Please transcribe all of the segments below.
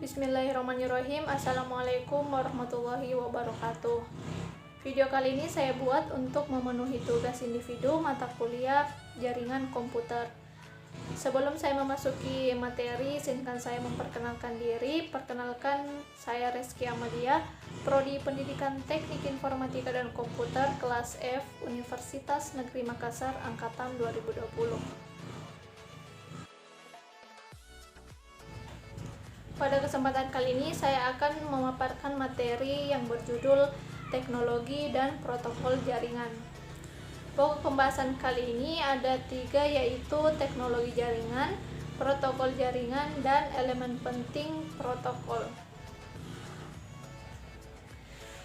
Bismillahirrahmanirrahim. Assalamualaikum warahmatullahi wabarakatuh. Video kali ini saya buat untuk memenuhi tugas individu mata kuliah jaringan komputer. Sebelum saya memasuki materi, izinkan saya memperkenalkan diri. Perkenalkan, saya Reski Amadia, Prodi Pendidikan Teknik Informatika dan Komputer kelas F, Universitas Negeri Makassar, angkatan 2020. Pada kesempatan kali ini saya akan memaparkan materi yang berjudul teknologi dan protokol jaringan. Pokok pembahasan kali ini ada 3, yaitu teknologi jaringan, protokol jaringan, dan elemen penting protokol.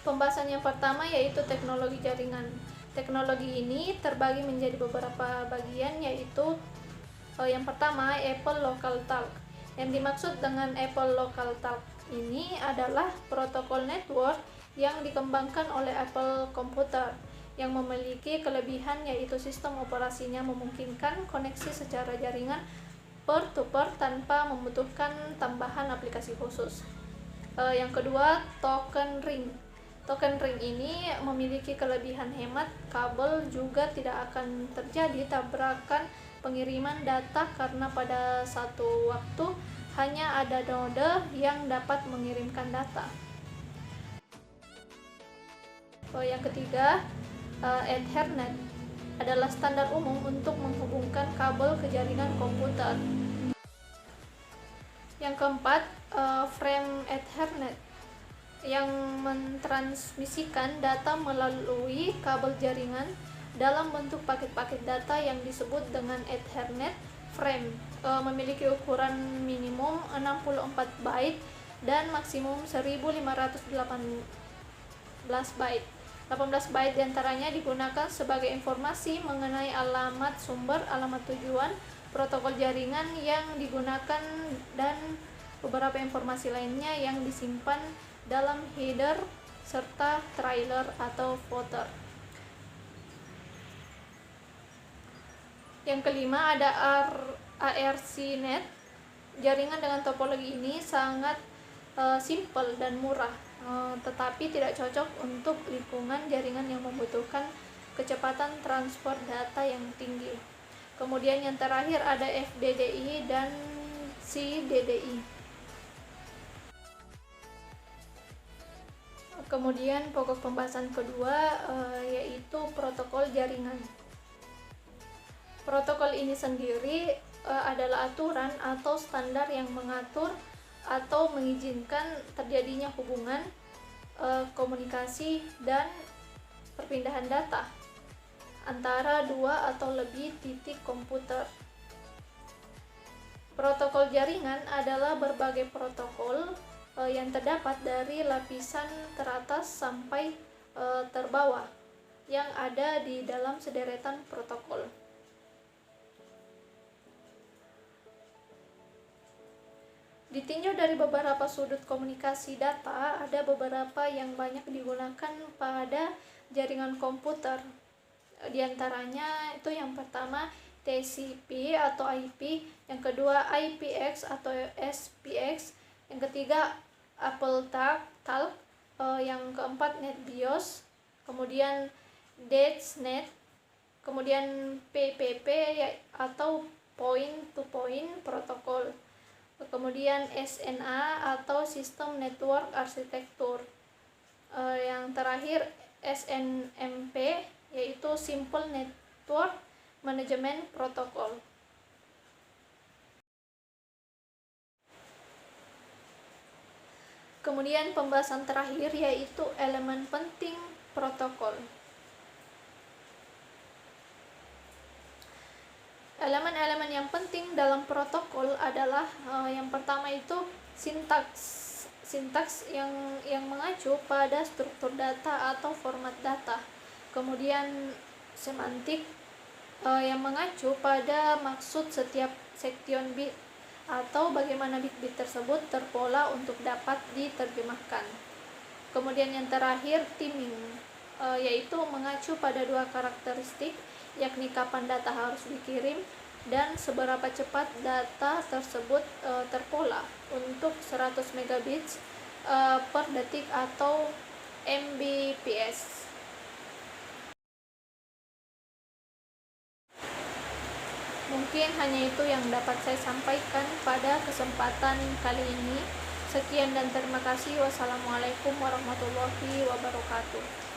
Pembahasan yang pertama yaitu teknologi jaringan. Teknologi ini terbagi menjadi beberapa bagian, yaitu yang pertama Apple Local Talk. Yang dimaksud dengan Apple Local Talk ini adalah protokol network yang dikembangkan oleh Apple Computer yang memiliki kelebihan, yaitu sistem operasinya memungkinkan koneksi secara jaringan peer-to-peer tanpa membutuhkan tambahan aplikasi khusus. Yang kedua, token ring. Token ring ini memiliki kelebihan hemat kabel, juga tidak akan terjadi tabrakan pengiriman data karena pada satu waktu hanya ada node yang dapat mengirimkan data. Yang ketiga, Ethernet adalah standar umum untuk menghubungkan kabel ke jaringan komputer. Yang keempat, frame Ethernet yang mentransmisikan data melalui kabel jaringan dalam bentuk paket-paket data yang disebut dengan Ethernet frame. Memiliki ukuran minimum 64 byte dan maksimum 1518 byte. 18 byte diantaranya digunakan sebagai informasi mengenai alamat sumber, alamat tujuan, protokol jaringan yang digunakan, dan beberapa informasi lainnya yang disimpan dalam header serta trailer atau footer. Yang kelima ada ARCnet. Jaringan dengan topologi ini sangat simple dan murah, tetapi tidak cocok untuk lingkungan jaringan yang membutuhkan kecepatan transfer data yang tinggi. Kemudian yang terakhir ada FDDI dan CDDI. Kemudian pokok pembahasan kedua yaitu protokol jaringan. Protokol ini sendiri adalah aturan atau standar yang mengatur atau mengizinkan terjadinya hubungan, komunikasi, dan perpindahan data antara dua atau lebih titik komputer. Protokol jaringan adalah berbagai protokol yang terdapat dari lapisan teratas sampai terbawah yang ada di dalam sederetan protokol. Ditinjau dari beberapa sudut komunikasi data, ada beberapa yang banyak digunakan pada jaringan komputer. Di antaranya itu yang pertama TCP atau IP, yang kedua IPX atau SPX, yang ketiga Apple Talk, yang keempat NetBIOS, kemudian DHCnet, kemudian PPP atau Point to Point Protocol, kemudian SNA atau System Network Architecture, yang terakhir SNMP yaitu Simple Network Management Protocol. Kemudian pembahasan terakhir yaitu elemen penting protokol. Elemen-elemen yang penting dalam protokol adalah yang pertama itu sintaks yang mengacu pada struktur data atau format data. Kemudian semantik yang mengacu pada maksud setiap sektion bit atau bagaimana bit-bit tersebut terpola untuk dapat diterjemahkan. Kemudian yang terakhir timing, yaitu mengacu pada dua karakteristik, yakni kapan data harus dikirim dan seberapa cepat data tersebut terpola untuk 100 megabits per detik atau Mbps. Mungkin hanya itu yang dapat saya sampaikan pada kesempatan kali ini. Sekian dan terima kasih. Wassalamualaikum warahmatullahi wabarakatuh.